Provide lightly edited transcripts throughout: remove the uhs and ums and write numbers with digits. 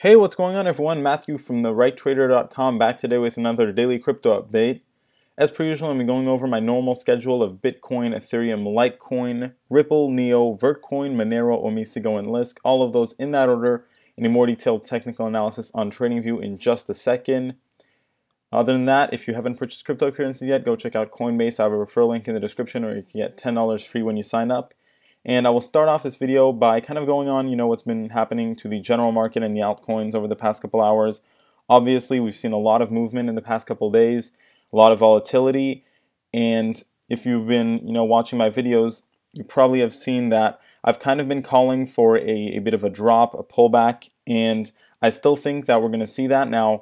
Hey, what's going on everyone? Matthew from therighttrader.com back today with another daily crypto update. As per usual, I'm going over my normal schedule of Bitcoin, Ethereum, Litecoin, Ripple, Neo, Vertcoin, Monero, Omisego, and Lisk. All of those in that order, and a more detailed technical analysis on TradingView in just a second. Other than that, if you haven't purchased cryptocurrencies yet, go check out Coinbase. I have a referral link in the description, or you can get $10 free when you sign up. And I will start off this video by kind of going on, what's been happening to the general market and the altcoins over the past couple hours. Obviously, we've seen a lot of movement in the past couple of days, a lot of volatility. And if you've been, watching my videos, you probably have seen that I've kind of been calling for a bit of a drop, a pullback, and I still think that we're going to see that. Now,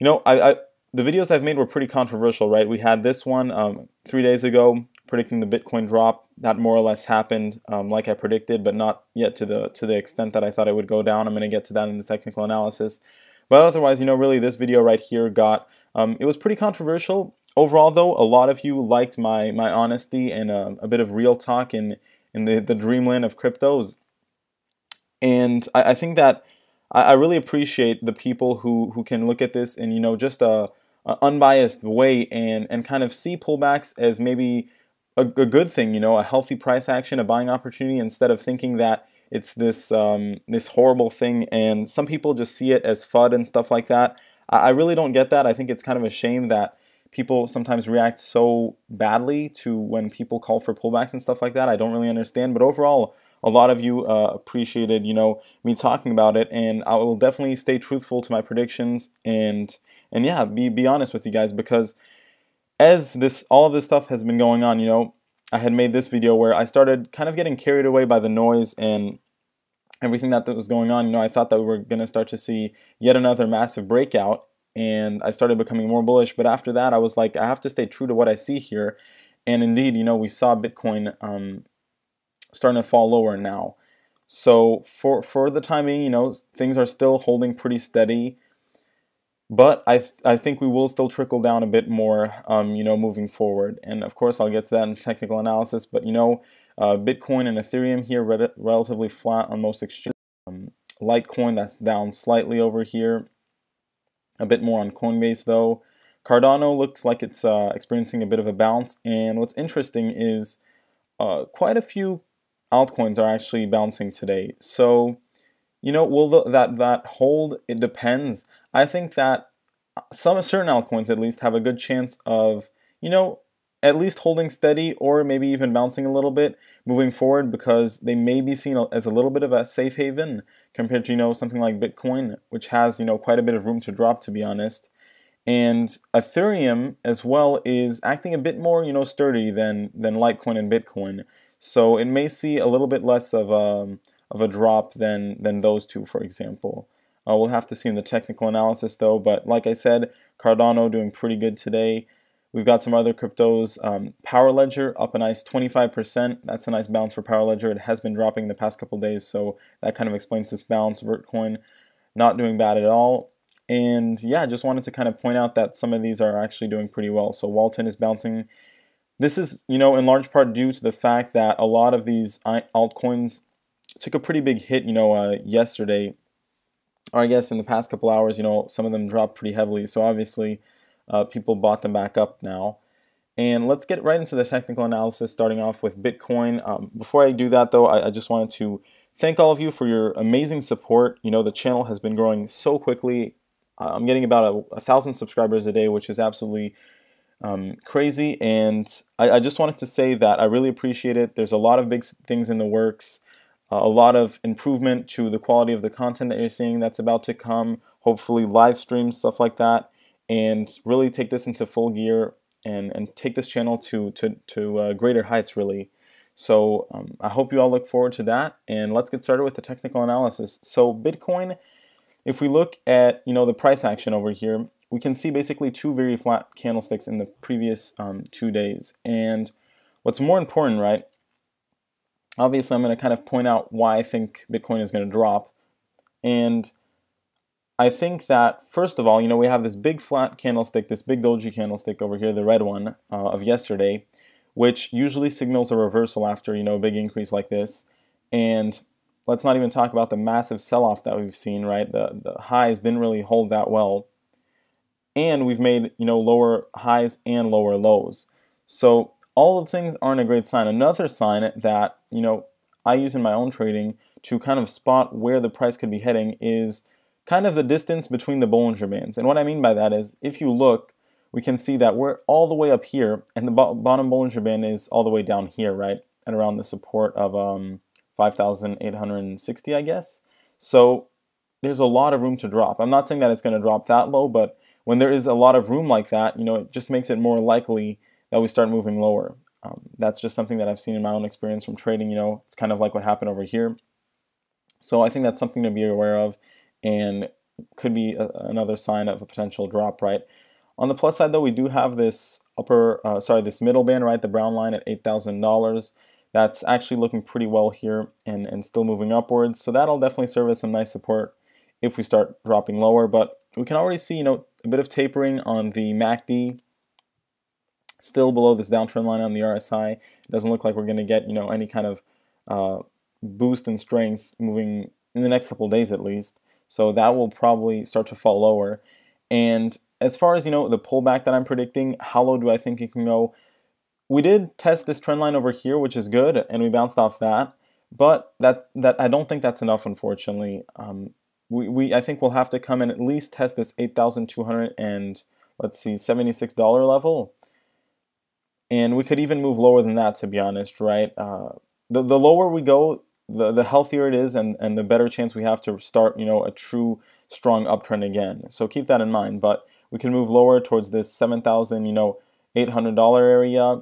the videos I've made were pretty controversial, right? We had this one 3 days ago, predicting the Bitcoin drop. That more or less happened like I predicted, but not yet to the extent that I thought it would go down. I'm going to get to that in the technical analysis. But otherwise, really this video right here it was pretty controversial. Overall, though, a lot of you liked my honesty and a bit of real talk in the dreamland of cryptos. And I think that I really appreciate the people who can look at this in just a unbiased way and kind of see pullbacks as maybe a good thing, a healthy price action, a buying opportunity, instead of thinking that it's this horrible thing. And some people just see it as FUD and stuff like that. I really don't get that. I think it's kind of a shame that people sometimes react so badly to when people call for pullbacks and stuff like that. I don't really understand. But overall, a lot of you appreciated, me talking about it, and I will definitely stay truthful to my predictions and yeah, be honest with you guys, because as all of this stuff has been going on, I had made this video where I started kind of getting carried away by the noise and everything that was going on. I thought that we were going to start to see yet another massive breakout, and I started becoming more bullish. But after that, I was like, I have to stay true to what I see here. And indeed, we saw Bitcoin starting to fall lower now. So for the time being, things are still holding pretty steady. But I think we will still trickle down a bit more, moving forward. And of course, I'll get to that in technical analysis. But Bitcoin and Ethereum here relatively flat on most exchanges. Litecoin, that's down slightly over here. A bit more on Coinbase though. Cardano looks like it's experiencing a bit of a bounce. And what's interesting is quite a few altcoins are actually bouncing today. So will that hold? It depends. I think that certain altcoins at least have a good chance of, at least holding steady or maybe even bouncing a little bit moving forward, because they may be seen as a little bit of a safe haven compared to, something like Bitcoin, which has, quite a bit of room to drop, to be honest. And Ethereum as well is acting a bit more, sturdy than Litecoin and Bitcoin. So it may see a little bit less of a drop than those two, for example. We'll have to see in the technical analysis though, but like I said, Cardano doing pretty good today. We've got some other cryptos. Power Ledger up a nice 25%. That's a nice bounce for Power Ledger. It has been dropping the past couple days, so that kind of explains this bounce. Vertcoin not doing bad at all. And yeah, I just wanted to kind of point out that some of these are actually doing pretty well. So Walton is bouncing. This is, in large part due to the fact that a lot of these altcoins took a pretty big hit, yesterday, or I guess in the past couple hours. Some of them dropped pretty heavily. So obviously, people bought them back up now. And let's get right into the technical analysis, starting off with Bitcoin. Before I do that, though, I just wanted to thank all of you for your amazing support. The channel has been growing so quickly. I'm getting about 1,000 subscribers a day, which is absolutely crazy. And I just wanted to say that I really appreciate it. There's a lot of big things in the works. A lot of improvement to the quality of the content that you're seeing that's about to come, hopefully live streams, stuff like that, and really take this into full gear and take this channel to greater heights, really. So I hope you all look forward to that, and let's get started with the technical analysis. So Bitcoin, if we look at the price action over here, we can see basically two very flat candlesticks in the previous 2 days. And what's more important, right? Obviously, I'm going to kind of point out why I think Bitcoin is going to drop. And I think that, first of all, we have this big flat candlestick, this big doji candlestick over here, the red one of yesterday, which usually signals a reversal after, a big increase like this. And let's not even talk about the massive sell-off that we've seen, right? The highs didn't really hold that well. And we've made, lower highs and lower lows. So all of things aren't a great sign. Another sign that, I use in my own trading to kind of spot where the price could be heading is kind of the distance between the Bollinger Bands. And what I mean by that is, if you look, we can see that we're all the way up here, and the bottom Bollinger Band is all the way down here, right? At around the support of 5,860, I guess. So there's a lot of room to drop. I'm not saying that it's going to drop that low, but when there is a lot of room like that, it just makes it more likely that we start moving lower. That's just something that I've seen in my own experience from trading. It's kind of like what happened over here. So I think that's something to be aware of, and could be another sign of a potential drop, right? On the plus side, though, we do have this this middle band, right, the brown line at $8,000. That's actually looking pretty well here and still moving upwards. So that'll definitely serve as some nice support if we start dropping lower. But we can already see, a bit of tapering on the MACD, still below this downtrend line on the RSI. It doesn't look like we're going to get, any kind of boost in strength moving in the next couple of days at least. So that will probably start to fall lower. And as far as, the pullback that I'm predicting, how low do I think it can go? We did test this trend line over here, which is good, and we bounced off that. But that I don't think that's enough, unfortunately. I think we'll have to come and at least test this $8,200 and $76 level. And we could even move lower than that, to be honest, right? The lower we go, the healthier it is, and the better chance we have to start, a true strong uptrend again. So keep that in mind. But we can move lower towards this $7,800 area,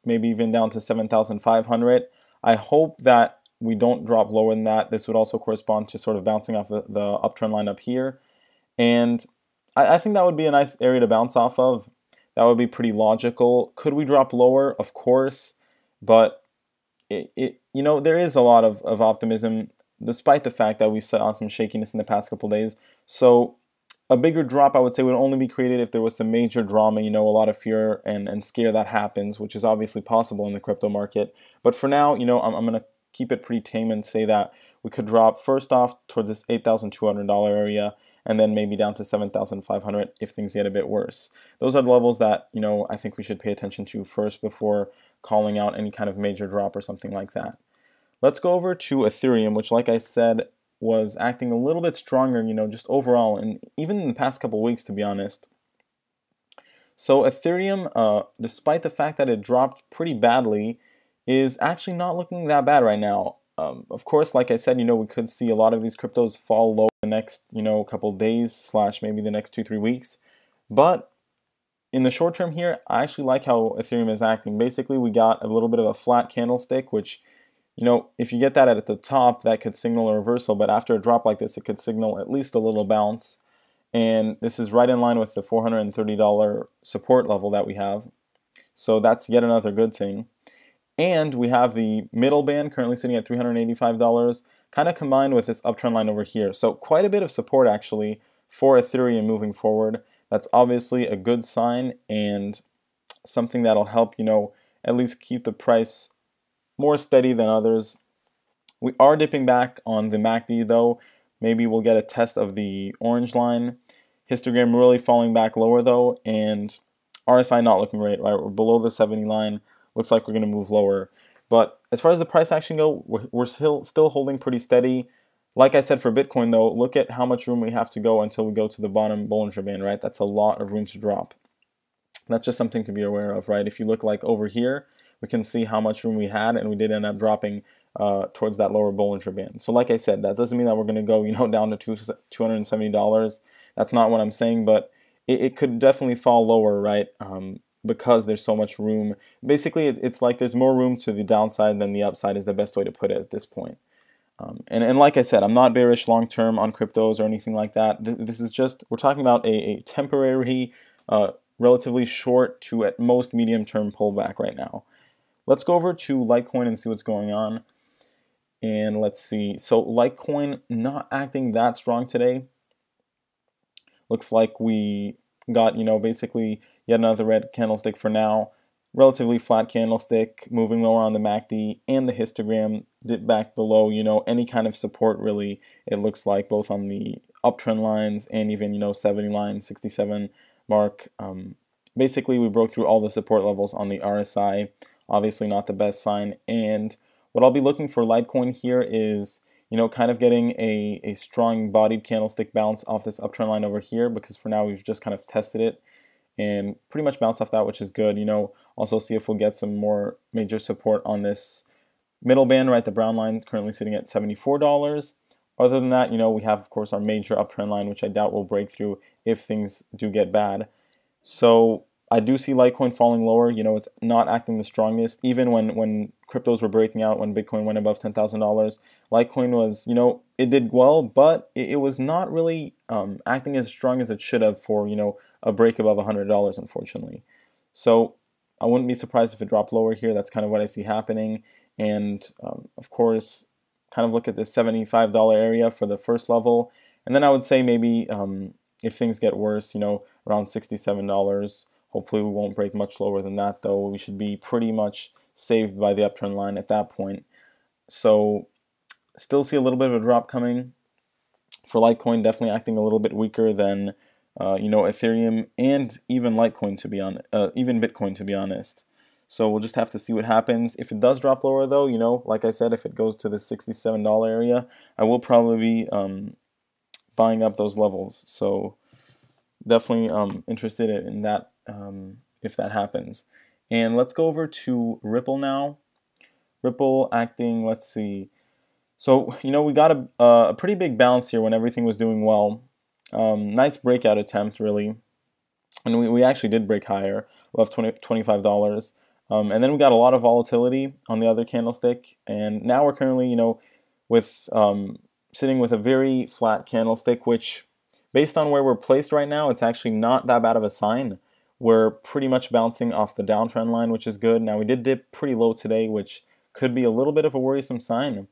maybe even down to $7,500. I hope that we don't drop lower than that. This would also correspond to sort of bouncing off the uptrend line up here. And I think that would be a nice area to bounce off of. That would be pretty logical. Could we drop lower? Of course. But, there is a lot of optimism, despite the fact that we saw some shakiness in the past couple days. So a bigger drop, I would say, would only be created if there was some major drama, a lot of fear and scare that happens, which is obviously possible in the crypto market. But for now, I'm going to keep it pretty tame and say that we could drop first off towards this $8,200 area, and then maybe down to $7,500 if things get a bit worse. Those are the levels that, I think we should pay attention to first before calling out any kind of major drop or something like that. Let's go over to Ethereum, which, like I said, was acting a little bit stronger, just overall, and even in the past couple of weeks, to be honest. So Ethereum, despite the fact that it dropped pretty badly, is actually not looking that bad right now. Of course, like I said, we could see a lot of these cryptos fall low the next, couple days / maybe the next 2-3 weeks. But in the short term here, I actually like how Ethereum is acting. Basically, we got a little bit of a flat candlestick, which, if you get that at the top, that could signal a reversal. But after a drop like this, it could signal at least a little bounce. And this is right in line with the $430 support level that we have. So that's yet another good thing. And we have the middle band currently sitting at $385, kind of combined with this uptrend line over here. So quite a bit of support actually for Ethereum moving forward. That's obviously a good sign and something that'll help, at least keep the price more steady than others. We are dipping back on the MACD though. Maybe we'll get a test of the orange line. Histogram really falling back lower though, and RSI not looking great, right? We're below the 70 line. Looks like we're going to move lower. But as far as the price action go, we're still holding pretty steady. Like I said for Bitcoin though, look at how much room we have to go until we go to the bottom Bollinger Band, right? That's a lot of room to drop. That's just something to be aware of, right? If you look like over here, we can see how much room we had, and we did end up dropping towards that lower Bollinger Band. So like I said, that doesn't mean that we're going to go, down to $270. That's not what I'm saying, but it could definitely fall lower, right? Because there's so much room. Basically, it's like there's more room to the downside than the upside is the best way to put it at this point. And like I said, I'm not bearish long-term on cryptos or anything like that. This is just, we're talking about a temporary, relatively short to at most medium-term pullback right now. Let's go over to Litecoin and see what's going on. And let's see. So Litecoin not acting that strong today. Looks like we got, basically yet another red candlestick for now. relatively flat candlestick, moving lower on the MACD, and the histogram dip back below, any kind of support really, it looks like, both on the uptrend lines and even, 70 line, 67 mark. Basically, we broke through all the support levels on the RSI. Obviously not the best sign. And what I'll be looking for Litecoin here is, kind of getting a strong bodied candlestick bounce off this uptrend line over here, because for now we've just kind of tested it and pretty much bounce off that, which is good. Also see if we'll get some more major support on this middle band, right? The brown line is currently sitting at $74. Other than that, we have, of course, our major uptrend line, which I doubt will break through if things do get bad. So I do see Litecoin falling lower. It's not acting the strongest. Even when cryptos were breaking out, when Bitcoin went above $10,000, Litecoin was, it did well, but it was not really acting as strong as it should have for, a break above $100, unfortunately. So I wouldn't be surprised if it dropped lower here. That's kind of what I see happening. And of course, kind of look at this $75 area for the first level. And then I would say maybe if things get worse, around $67. Hopefully we won't break much lower than that, though. We should be pretty much saved by the uptrend line at that point. So still see a little bit of a drop coming for Litecoin, definitely acting a little bit weaker than Ethereum and even Litecoin, to be honest, even Bitcoin, to be honest. So we'll just have to see what happens. If it does drop lower, though, like I said, if it goes to the $67 area, I will probably be buying up those levels. So definitely interested in that if that happens. And let's go over to Ripple now. Ripple acting, let's see. So, we got a pretty big bounce here when everything was doing well. Nice breakout attempt, really. And we actually did break higher, above $25. And then we got a lot of volatility on the other candlestick. And now we're currently, with sitting with a very flat candlestick, which, based on where we're placed right now, it's actually not that bad of a sign. We're pretty much bouncing off the downtrend line, which is good. Now, we did dip pretty low today, which could be a little bit of a worrisome sign.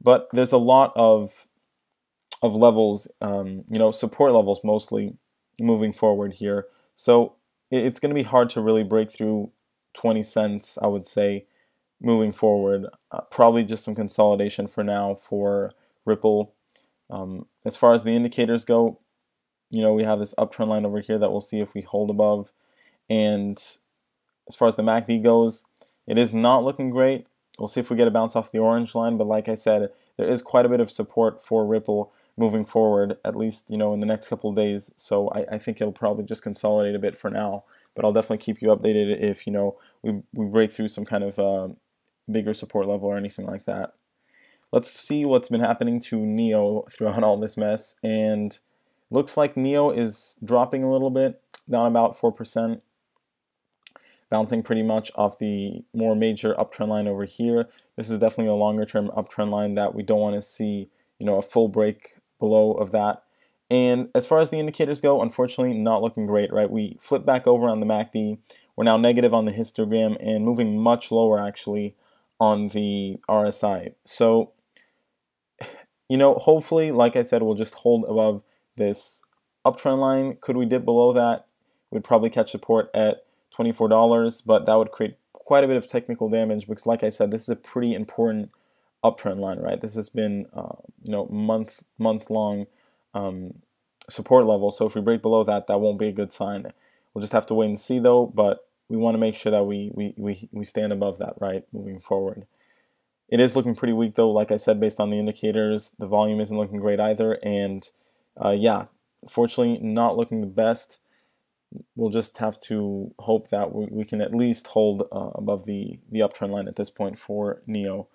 But there's a lot of levels, support levels mostly, moving forward here. So it's going to be hard to really break through 20 cents, I would say, moving forward. Probably just some consolidation for now for Ripple. As far as the indicators go, we have this uptrend line over here that we'll see if we hold above. And as far as the MACD goes, it is not looking great. We'll see if we get a bounce off the orange line, but like I said, there is quite a bit of support for Ripple moving forward, at least, in the next couple of days. So I think it'll probably just consolidate a bit for now, but I'll definitely keep you updated if, we break through some kind of bigger support level or anything like that. Let's see what's been happening to NEO throughout all this mess, and looks like NEO is dropping a little bit, down about 4%. Bouncing pretty much off the more major uptrend line over here. This is definitely a longer term uptrend line that we don't want to see, a full break below of that. And as far as the indicators go, unfortunately not looking great, right? We flip back over on the MACD. We're now negative on the histogram and moving much lower actually on the RSI. So, hopefully, like I said, we'll just hold above this uptrend line. Could we dip below that? We'd probably catch support at $24, but that would create quite a bit of technical damage because, like I said, this is a pretty important uptrend line, right? This has been, month-long support level. So if we break below that, that won't be a good sign. We'll just have to wait and see, though. But we want to make sure that we stand above that, right, moving forward. It is looking pretty weak, though. Like I said, based on the indicators, the volume isn't looking great either. And yeah, unfortunately, not looking the best. We'll just have to hope that we can at least hold above the uptrend line at this point for NEO.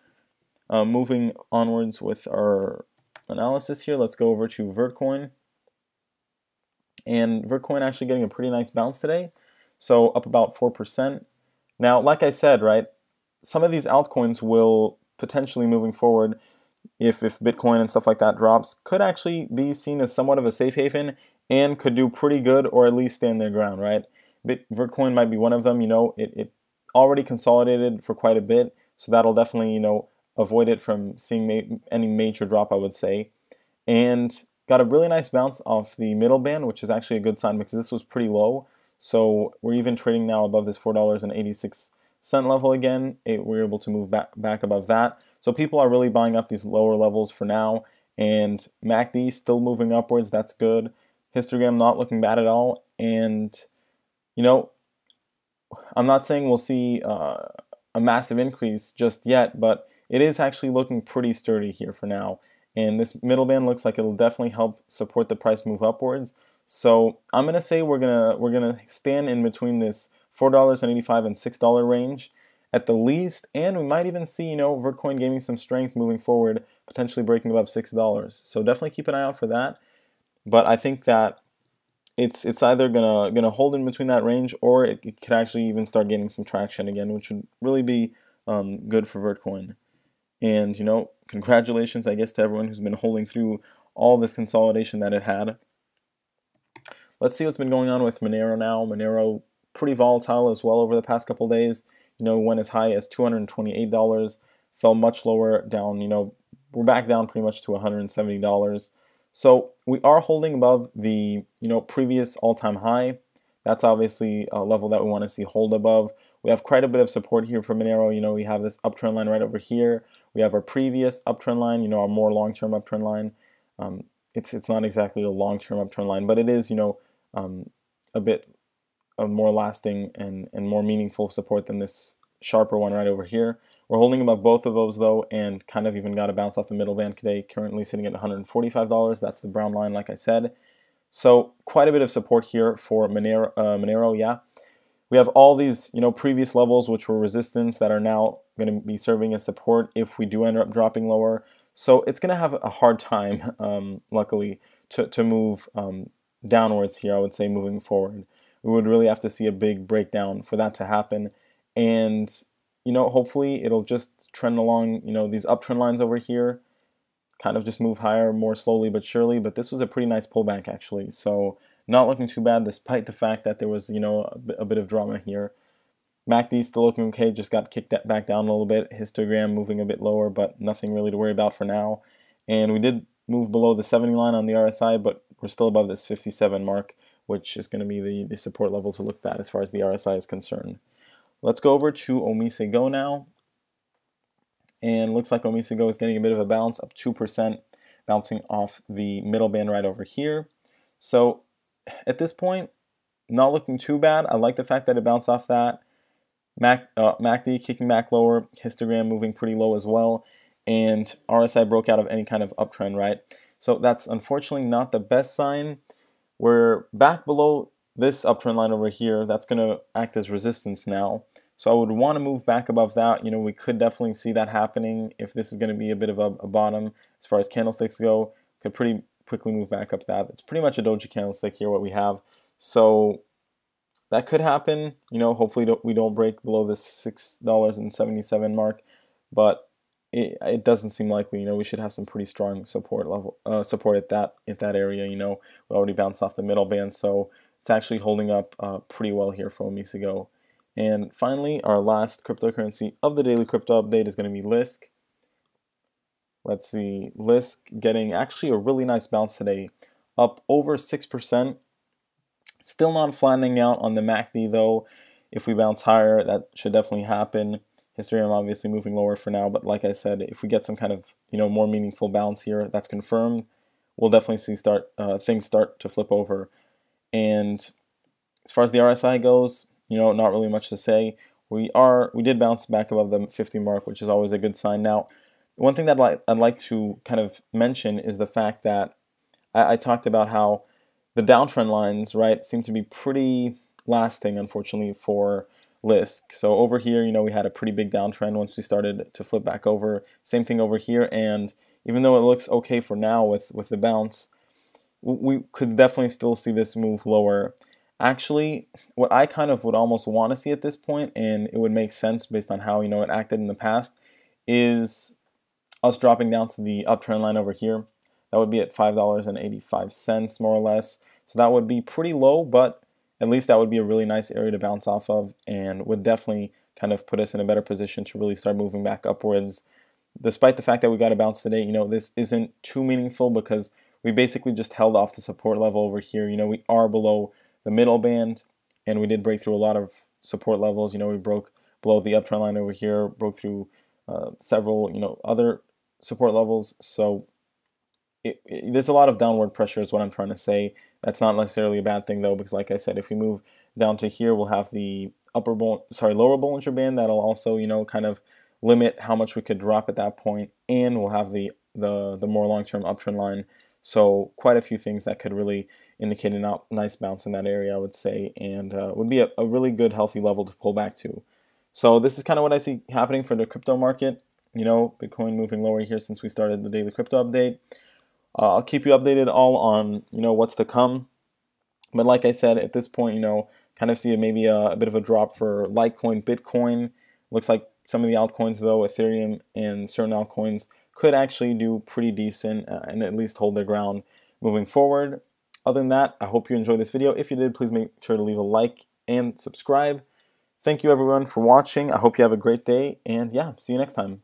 Moving onwards with our analysis here, let's go over to Vertcoin. And Vertcoin actually getting a pretty nice bounce today, so up about 4%. Now, like I said, right, some of these altcoins will potentially, moving forward, if Bitcoin and stuff like that drops, could actually be seen as somewhat of a safe haven and could do pretty good or at least stand their ground, right? Vertcoin might be one of them. It already consolidated for quite a bit, so that'll definitely, avoid it from seeing any major drop, I would say. And got a really nice bounce off the middle band, which is actually a good sign because this was pretty low. So we're even trading now above this $4.86 level again. We're able to move back above that. So people are really buying up these lower levels for now. And MACD still moving upwards. That's good. Histogram not looking bad at all. And, you know, I'm not saying we'll see a massive increase just yet, but it is actually looking pretty sturdy here for now. And this middle band looks like it'll definitely help support the price move upwards. So I'm gonna say we're gonna stand in between this $4.85 and $6 range at the least, and we might even see, you know, Vertcoin gaining some strength moving forward, potentially breaking above $6. So definitely keep an eye out for that. But I think that it's either gonna hold in between that range, or it could actually even start gaining some traction again, which would really be good for Vertcoin. And, you know, congratulations, I guess, to everyone who's been holding through all this consolidation that it had. Let's see what's been going on with Monero now. Monero pretty volatile as well over the past couple days. You know, went as high as $228, fell much lower down. You know, we're back down pretty much to $170. So we are holding above the, you know, previous all-time high. That's obviously a level that we want to see hold above. We have quite a bit of support here for Monero. You know, we have this uptrend line right over here. We have our previous uptrend line, you know, our more long-term uptrend line. It's not exactly a long-term uptrend line, but it is, you know, a bit of more lasting and more meaningful support than this sharper one right over here. We're holding above both of those though, and kind of even got a bounce off the middle band today, currently sitting at $145. That's the brown line, like I said. So quite a bit of support here for Monero, yeah. We have all these, you know, previous levels which were resistance that are now going to be serving as support if we do end up dropping lower. So it's going to have a hard time, luckily, to move downwards here, I would say, moving forward. We would really have to see a big breakdown for that to happen. And, you know, hopefully it'll just trend along, you know, these uptrend lines over here, kind of just move higher more slowly but surely. But this was a pretty nice pullback, actually. So not looking too bad, despite the fact that there was, you know, a bit of drama here. MACD still looking okay, just got kicked back down a little bit. Histogram moving a bit lower, but nothing really to worry about for now. And we did move below the 70 line on the RSI, but we're still above this 57 mark, which is going to be the support level to look at as far as the RSI is concerned. Let's go over to Omise Go now. And looks like Omise Go is getting a bit of a bounce, up 2%, bouncing off the middle band right over here. So at this point, not looking too bad. I like the fact that it bounced off that. MACD kicking back lower, histogram moving pretty low as well, and RSI broke out of any kind of uptrend, right? So that's unfortunately not the best sign. We're back below this uptrend line over here. That's going to act as resistance now. So I would want to move back above that. You know, we could definitely see that happening if this is going to be a bit of a bottom as far as candlesticks go. Could pretty quickly move back up that. It's pretty much a doji candlestick here, what we have. So that could happen. You know, hopefully we don't break below the $6.77 mark, but it doesn't seem likely. You know, we should have some pretty strong support at that area. You know, we already bounced off the middle band, so it's actually holding up pretty well here for Omise Go. And finally, our last cryptocurrency of the daily crypto update is going to be Lisk. Let's see, Lisk getting actually a really nice bounce today, up over 6%. Still not flattening out on the MACD though. If we bounce higher, that should definitely happen. Histogram obviously moving lower for now, but like I said, if we get some kind of, you know, more meaningful bounce here that's confirmed, we'll definitely see things start to flip over. And as far as the RSI goes, you know, not really much to say. We did bounce back above the 50 mark, which is always a good sign. Now, one thing that I'd like to kind of mention is the fact that I talked about how the downtrend lines, right, seem to be pretty lasting, unfortunately, for Lisk. So over here, you know, we had a pretty big downtrend once we started to flip back over. Same thing over here, and even though it looks okay for now with the bounce, we could definitely still see this move lower. Actually, what I kind of would almost want to see at this point, and it would make sense based on how, you know, it acted in the past, is us dropping down to the uptrend line over here. That would be at $5.85 more or less. So that would be pretty low, but at least that would be a really nice area to bounce off of, and would definitely kind of put us in a better position to really start moving back upwards. Despite the fact that we got a bounce today, you know, this isn't too meaningful because we basically just held off the support level over here. You know, we are below the middle band, and we did break through a lot of support levels. You know, we broke below the uptrend line over here, broke through several, you know, other support levels. So there's a lot of downward pressure is what I'm trying to say. That's not necessarily a bad thing though, because like I said, if we move down to here, we'll have the lower Bollinger Band that'll also, you know, kind of limit how much we could drop at that point, and we'll have the more long-term uptrend line. So quite a few things that could really indicate a nice bounce in that area, I would say, and would be a really good, healthy level to pull back to. So this is kind of what I see happening for the crypto market. You know, Bitcoin moving lower here since we started the daily crypto update. I'll keep you updated all on, you know, what's to come. But like I said, at this point, you know, kind of see maybe a bit of a drop for Litecoin, Bitcoin. Looks like some of the altcoins though, Ethereum and certain altcoins, could actually do pretty decent and at least hold their ground moving forward. Other than that, I hope you enjoyed this video. If you did, please make sure to leave a like and subscribe. Thank you everyone for watching. I hope you have a great day, and yeah, see you next time.